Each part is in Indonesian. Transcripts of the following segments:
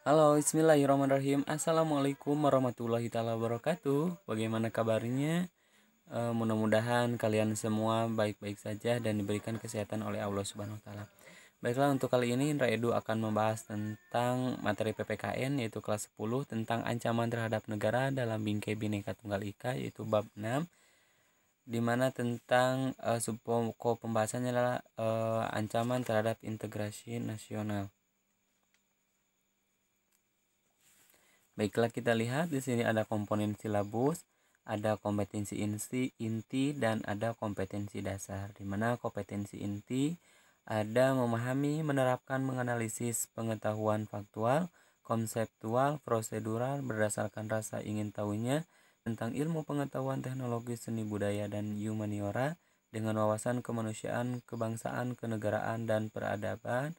Halo, bismillahirrahmanirrahim. Assalamualaikum warahmatullahi taala wabarakatuh. Bagaimana kabarnya? Mudah-mudahan kalian semua baik-baik saja dan diberikan kesehatan oleh Allah Subhanahu wa taala. Baiklah, untuk kali ini Indra Edu akan membahas tentang materi PPKN yaitu kelas 10 tentang ancaman terhadap negara dalam Bingkai Bhinneka Tunggal Ika yaitu bab 6, di mana tentang subpokok pembahasannya adalah ancaman terhadap integrasi nasional. Baiklah, kita lihat di sini ada komponen silabus, ada kompetensi inti dan ada kompetensi dasar. Di mana kompetensi inti ada memahami, menerapkan, menganalisis pengetahuan faktual, konseptual, prosedural berdasarkan rasa ingin tahunya tentang ilmu pengetahuan teknologi seni budaya dan humaniora dengan wawasan kemanusiaan, kebangsaan, kenegaraan, dan peradaban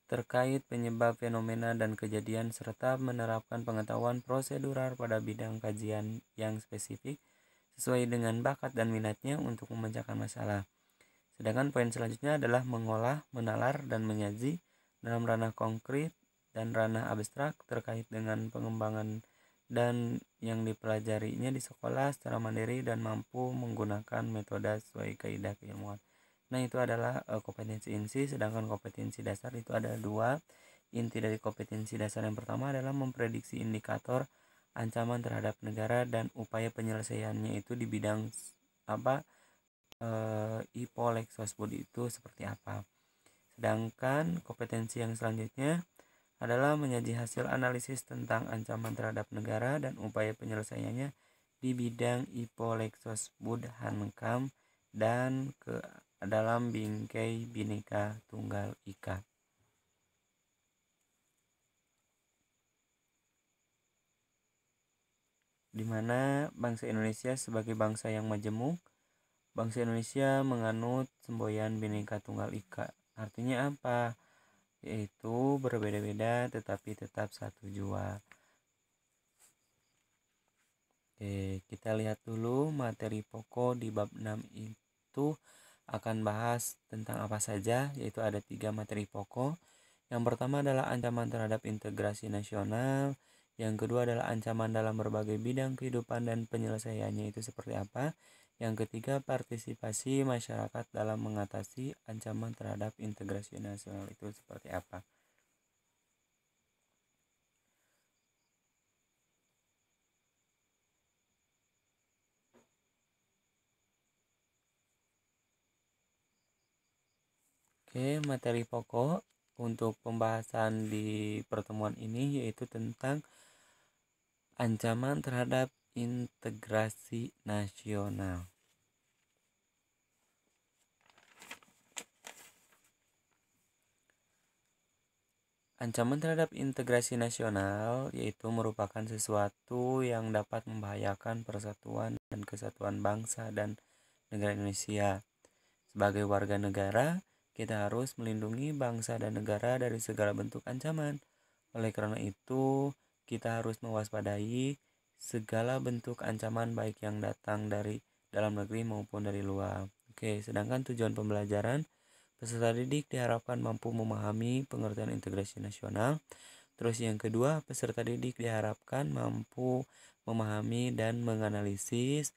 terkait penyebab fenomena dan kejadian serta menerapkan pengetahuan prosedural pada bidang kajian yang spesifik sesuai dengan bakat dan minatnya untuk memecahkan masalah. Sedangkan poin selanjutnya adalah mengolah, menalar, dan menyaji dalam ranah konkret dan ranah abstrak terkait dengan pengembangan dan yang dipelajarinya di sekolah secara mandiri dan mampu menggunakan metode sesuai kaidah keilmuan. Nah, itu adalah kompetensi inti, sedangkan kompetensi dasar itu ada dua. Inti dari kompetensi dasar yang pertama adalah memprediksi indikator ancaman terhadap negara dan upaya penyelesaiannya itu di bidang apa IPO Lexosbud itu seperti apa. Sedangkan kompetensi yang selanjutnya adalah menyaji hasil analisis tentang ancaman terhadap negara dan upaya penyelesaiannya di bidang IPO Lexosbud Hankam dan ke dalam Bingkai Bhinneka Tunggal Ika. Di mana bangsa Indonesia sebagai bangsa yang majemuk, bangsa Indonesia menganut semboyan Bhinneka Tunggal Ika. Artinya apa? Yaitu berbeda-beda tetapi tetap satu jua. Oke, kita lihat dulu materi pokok di bab 6 itu akan bahas tentang apa saja, yaitu ada 3 materi pokok. Yang pertama adalah ancaman terhadap integrasi nasional, yang kedua adalah ancaman dalam berbagai bidang kehidupan dan penyelesaiannya itu seperti apa. Yang ketiga, partisipasi masyarakat dalam mengatasi ancaman terhadap integrasi nasional itu seperti apa. Oke, materi pokok untuk pembahasan di pertemuan ini yaitu tentang ancaman terhadap integrasi nasional. Ancaman terhadap integrasi nasional yaitu merupakan sesuatu yang dapat membahayakan persatuan dan kesatuan bangsa dan negara Indonesia. Sebagai warga negara, kita harus melindungi bangsa dan negara dari segala bentuk ancaman. Oleh karena itu, kita harus mewaspadai segala bentuk ancaman baik yang datang dari dalam negeri maupun dari luar. Oke, sedangkan tujuan pembelajaran, peserta didik diharapkan mampu memahami pengertian integrasi nasional. Terus yang kedua, peserta didik diharapkan mampu memahami dan menganalisis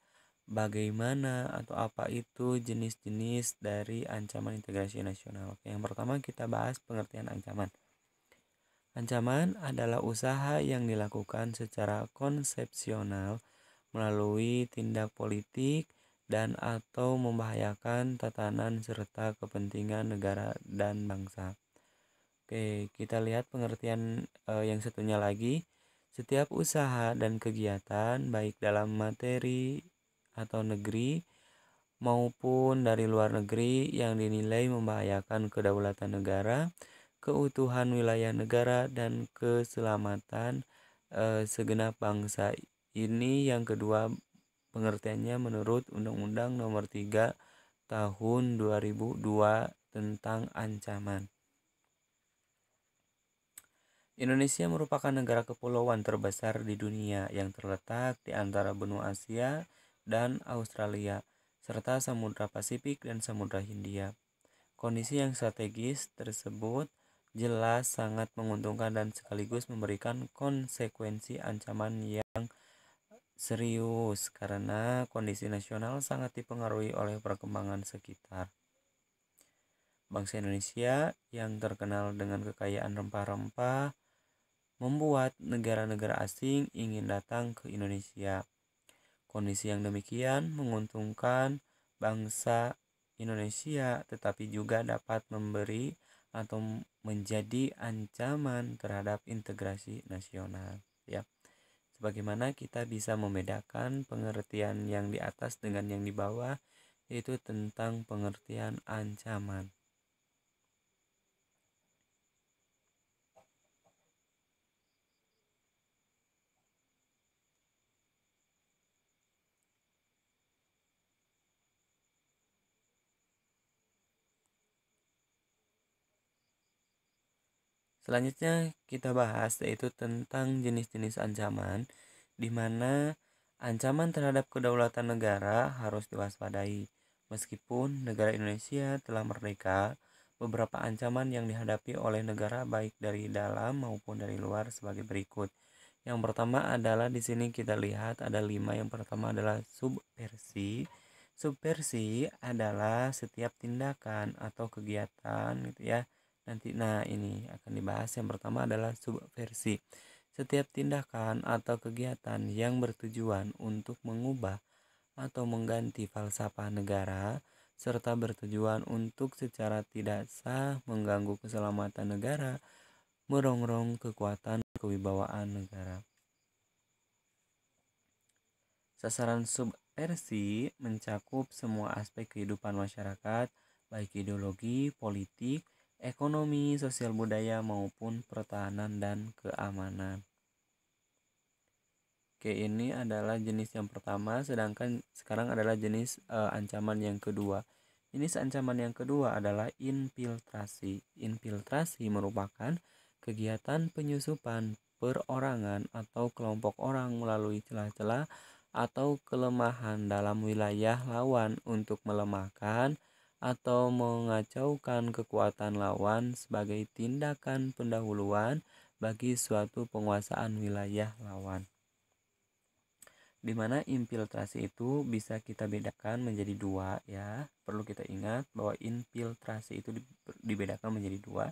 bagaimana atau apa itu jenis-jenis dari ancaman integrasi nasional. Oke, yang pertama kita bahas pengertian ancaman. Ancaman adalah usaha yang dilakukan secara konsepsional melalui tindak politik dan atau membahayakan tatanan serta kepentingan negara dan bangsa. Oke, kita lihat pengertian yang satunya lagi. Setiap usaha dan kegiatan baik dalam materi atau negeri maupun dari luar negeri yang dinilai membahayakan kedaulatan negara, keutuhan wilayah negara, dan keselamatan segenap bangsa. Ini yang kedua pengertiannya menurut Undang-Undang Nomor 3 Tahun 2002 tentang ancaman. Indonesia merupakan negara kepulauan terbesar di dunia yang terletak di antara benua Asia dan Australia, serta Samudra Pasifik dan Samudra Hindia. Kondisi yang strategis tersebut jelas sangat menguntungkan dan sekaligus memberikan konsekuensi ancaman yang serius karena kondisi nasional sangat dipengaruhi oleh perkembangan sekitar. Bangsa Indonesia yang terkenal dengan kekayaan rempah-rempah membuat negara-negara asing ingin datang ke Indonesia. Kondisi yang demikian menguntungkan bangsa Indonesia tetapi juga dapat memberi atau menjadi ancaman terhadap integrasi nasional, ya. Sebagaimana kita bisa membedakan pengertian yang di atas dengan yang di bawah, yaitu tentang pengertian ancaman. Selanjutnya kita bahas yaitu tentang jenis-jenis ancaman, di mana ancaman terhadap kedaulatan negara harus diwaspadai. Meskipun negara Indonesia telah merdeka, beberapa ancaman yang dihadapi oleh negara baik dari dalam maupun dari luar sebagai berikut. Yang pertama adalah di sini kita lihat ada 5. Yang pertama adalah subversi. Subversi adalah setiap tindakan atau kegiatan gitu ya. Ini akan dibahas. Yang pertama adalah subversi. Setiap tindakan atau kegiatan yang bertujuan untuk mengubah atau mengganti falsafah negara serta bertujuan untuk secara tidak sah mengganggu keselamatan negara, merongrong kekuatan kewibawaan negara. Sasaran subversi mencakup semua aspek kehidupan masyarakat, baik ideologi, politik, ekonomi, sosial budaya maupun pertahanan dan keamanan. Oke, ini adalah jenis yang pertama, sedangkan sekarang adalah jenis ancaman yang kedua. Jenis ancaman yang kedua adalah infiltrasi. Infiltrasi merupakan kegiatan penyusupan perorangan atau kelompok orang melalui celah-celah atau kelemahan dalam wilayah lawan untuk melemahkan atau mengacaukan kekuatan lawan sebagai tindakan pendahuluan bagi suatu penguasaan wilayah lawan. Di mana infiltrasi itu bisa kita bedakan menjadi 2, ya. Perlu kita ingat bahwa infiltrasi itu dibedakan menjadi 2.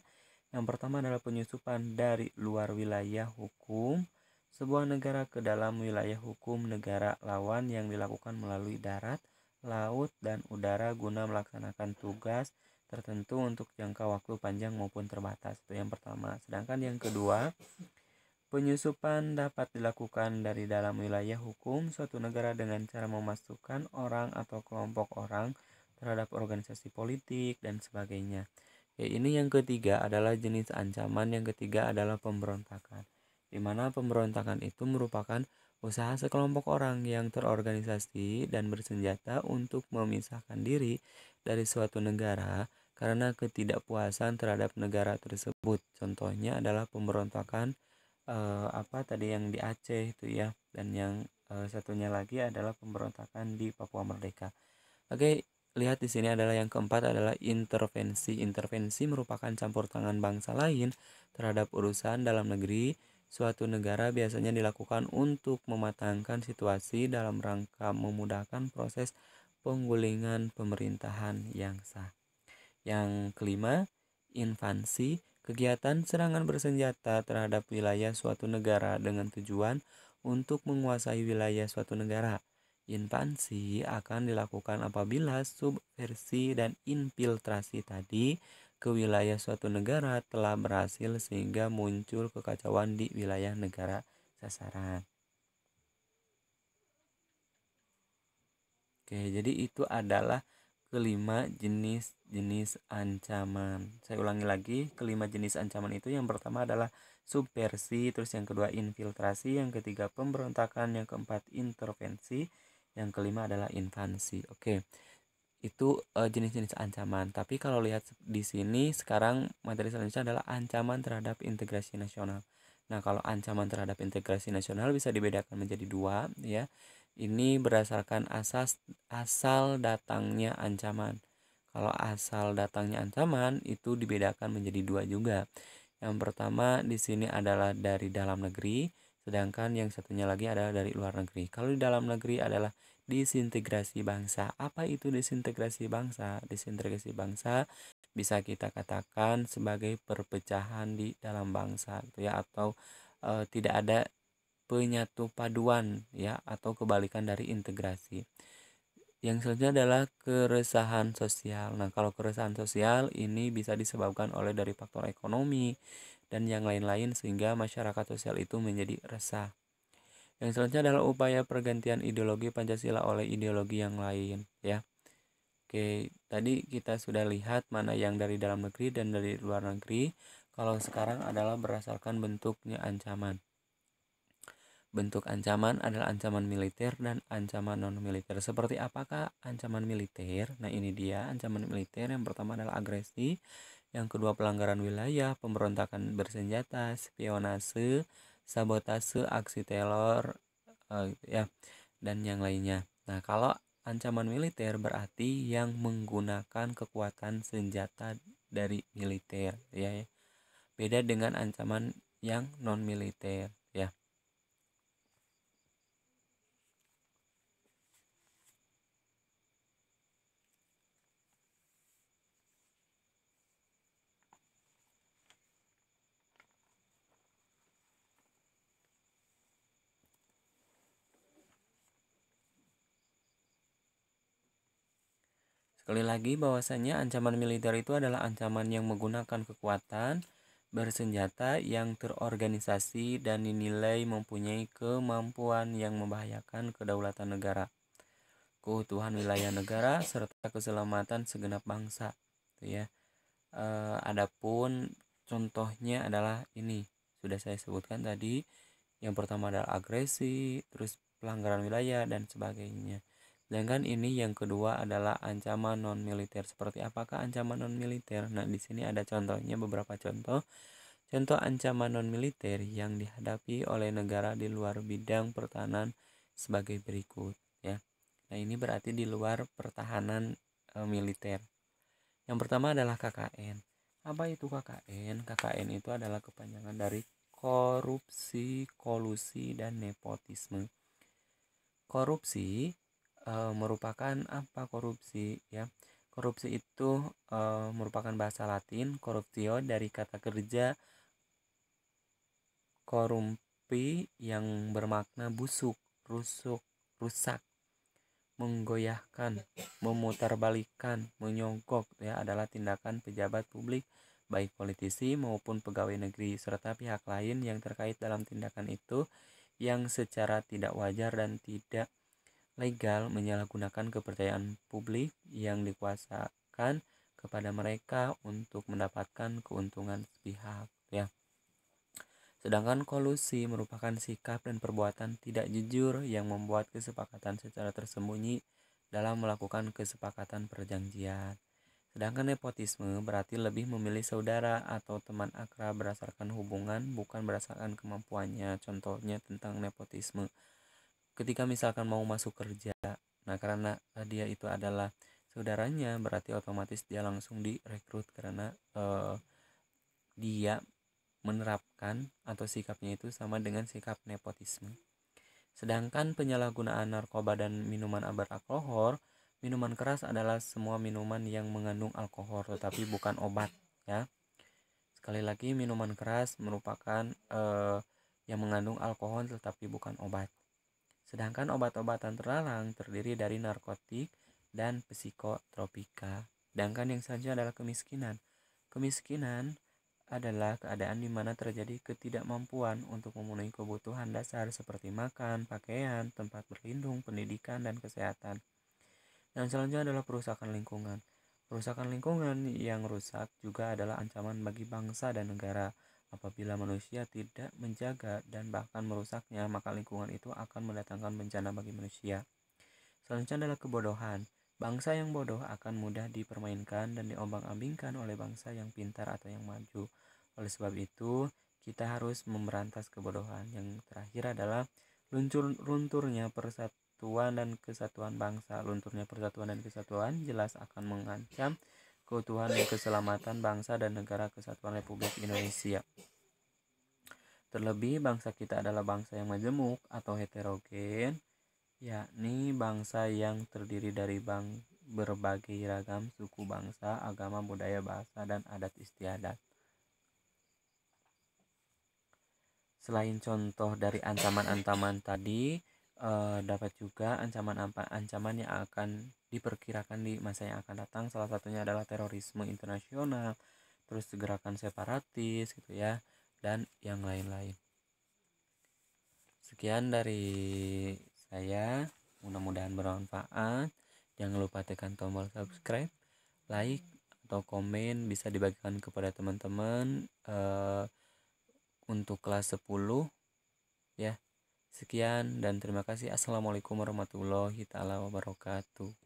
Yang pertama adalah penyusupan dari luar wilayah hukum sebuah negara ke dalam wilayah hukum negara lawan yang dilakukan melalui darat, laut, dan udara guna melaksanakan tugas tertentu untuk jangka waktu panjang maupun terbatas. Itu yang pertama. Sedangkan yang kedua, penyusupan dapat dilakukan dari dalam wilayah hukum suatu negara dengan cara memasukkan orang atau kelompok orang terhadap organisasi politik dan sebagainya. Ini yang ketiga adalah jenis ancaman. Yang ketiga adalah pemberontakan, di mana pemberontakan itu merupakan usaha sekelompok orang yang terorganisasi dan bersenjata untuk memisahkan diri dari suatu negara karena ketidakpuasan terhadap negara tersebut. Contohnya adalah pemberontakan yang di Aceh itu ya, dan yang satunya lagi adalah pemberontakan di Papua Merdeka. Oke, lihat di sini adalah yang keempat adalah intervensi. Intervensi merupakan campur tangan bangsa lain terhadap urusan dalam negeri suatu negara, biasanya dilakukan untuk mematangkan situasi dalam rangka memudahkan proses penggulingan pemerintahan yang sah. Yang kelima, invasi. Kegiatan serangan bersenjata terhadap wilayah suatu negara dengan tujuan untuk menguasai wilayah suatu negara. Invasi akan dilakukan apabila subversi dan infiltrasi tadi ke wilayah suatu negara telah berhasil sehingga muncul kekacauan di wilayah negara sasaran. Oke, jadi itu adalah kelima jenis ancaman. Saya ulangi lagi, kelima jenis ancaman itu yang pertama adalah subversi, terus yang kedua infiltrasi, yang ketiga pemberontakan, yang keempat intervensi, yang kelima adalah invasi. Oke, itu jenis-jenis ancaman. Tapi kalau lihat di sini sekarang materi selanjutnya adalah ancaman terhadap integrasi nasional. Nah, kalau ancaman terhadap integrasi nasional bisa dibedakan menjadi 2, ya. Ini berdasarkan asal datangnya ancaman. Kalau asal datangnya ancaman itu dibedakan menjadi dua juga. Yang pertama di sini adalah dari dalam negeri, sedangkan yang satunya lagi adalah dari luar negeri. Kalau di dalam negeri adalah disintegrasi bangsa. Apa itu disintegrasi bangsa? Disintegrasi bangsa bisa kita katakan sebagai perpecahan di dalam bangsa, gitu ya, atau tidak ada penyatu paduan, ya, atau kebalikan dari integrasi. Yang selanjutnya adalah keresahan sosial. Nah, kalau keresahan sosial ini bisa disebabkan oleh dari faktor ekonomi dan yang lain-lain sehingga masyarakat sosial itu menjadi resah. Yang selanjutnya adalah upaya pergantian ideologi Pancasila oleh ideologi yang lain, ya. Oke, tadi kita sudah lihat mana yang dari dalam negeri dan dari luar negeri. Kalau sekarang adalah berdasarkan bentuknya ancaman. Bentuk ancaman adalah ancaman militer dan ancaman non-militer. Seperti apakah ancaman militer? Nah, ini dia ancaman militer. Yang pertama adalah agresi, yang kedua pelanggaran wilayah, pemberontakan bersenjata, spionase, sabotase, aksi teror, ya, dan yang lainnya. Nah, kalau ancaman militer berarti yang menggunakan kekuatan senjata dari militer, ya. Beda dengan ancaman yang non-militer, ya. Sekali lagi bahwasanya ancaman militer itu adalah ancaman yang menggunakan kekuatan bersenjata yang terorganisasi dan dinilai mempunyai kemampuan yang membahayakan kedaulatan negara, keutuhan wilayah negara, serta keselamatan segenap bangsa. Gitu ya. Adapun contohnya adalah ini sudah saya sebutkan tadi. Yang pertama adalah agresi, terus pelanggaran wilayah dan sebagainya. Sedangkan ini yang kedua adalah ancaman non militer. Seperti apakah ancaman non militer? Nah, di sini ada contohnya, beberapa contoh. Contoh ancaman non militer yang dihadapi oleh negara di luar bidang pertahanan sebagai berikut, ya. Nah, ini berarti di luar pertahanan militer. Yang pertama adalah KKN. Apa itu KKN? KKN itu adalah kepanjangan dari korupsi, kolusi, dan nepotisme. Korupsi merupakan apa korupsi, ya? Korupsi itu merupakan bahasa Latin corruptio dari kata kerja korumpi yang bermakna busuk, rusuk, rusak, menggoyahkan, memutarbalikkan, menyogok, ya, adalah tindakan pejabat publik baik politisi maupun pegawai negeri serta pihak lain yang terkait dalam tindakan itu yang secara tidak wajar dan tidak legal menyalahgunakan kepercayaan publik yang dikuasakan kepada mereka untuk mendapatkan keuntungan sepihak, ya. Sedangkan kolusi merupakan sikap dan perbuatan tidak jujur yang membuat kesepakatan secara tersembunyi dalam melakukan kesepakatan perjanjian. Sedangkan nepotisme berarti lebih memilih saudara atau teman akrab berdasarkan hubungan bukan berdasarkan kemampuannya. Contohnya tentang nepotisme. Ketika misalkan mau masuk kerja, nah karena dia itu adalah saudaranya, berarti otomatis dia langsung direkrut karena dia menerapkan atau sikapnya itu sama dengan sikap nepotisme. Sedangkan penyalahgunaan narkoba dan minuman beralkohol, minuman keras adalah semua minuman yang mengandung alkohol tetapi bukan obat, ya. Sekali lagi, minuman keras merupakan yang mengandung alkohol tetapi bukan obat. Sedangkan obat-obatan terlarang terdiri dari narkotik dan psikotropika. Sedangkan yang selanjutnya adalah kemiskinan. Kemiskinan adalah keadaan di mana terjadi ketidakmampuan untuk memenuhi kebutuhan dasar seperti makan, pakaian, tempat berlindung, pendidikan, dan kesehatan. Yang selanjutnya adalah perusakan lingkungan. Perusakan lingkungan yang rusak juga adalah ancaman bagi bangsa dan negara. Apabila manusia tidak menjaga dan bahkan merusaknya, maka lingkungan itu akan mendatangkan bencana bagi manusia. Selanjutnya adalah kebodohan. Bangsa yang bodoh akan mudah dipermainkan dan diombang-ambingkan oleh bangsa yang pintar atau yang maju. Oleh sebab itu, kita harus memberantas kebodohan. Yang terakhir adalah runturnya persatuan dan kesatuan bangsa. Lunturnya persatuan dan kesatuan jelas akan mengancam keutuhan dan keselamatan bangsa dan negara kesatuan Republik Indonesia. Terlebih bangsa kita adalah bangsa yang majemuk atau heterogen, yakni bangsa yang terdiri dari berbagai ragam suku bangsa, agama, budaya, bahasa, dan adat istiadat. Selain contoh dari ancaman-ancaman tadi, dapat juga ancaman-ancaman yang akan diperkirakan di masa yang akan datang. Salah satunya adalah terorisme internasional, terus gerakan separatis gitu ya, dan yang lain-lain. Sekian dari saya, mudah-mudahan bermanfaat. Jangan lupa tekan tombol subscribe, like, atau komen, bisa dibagikan kepada teman-teman untuk kelas 10 ya. Sekian dan terima kasih. Assalamualaikum warahmatullahi taala wabarakatuh.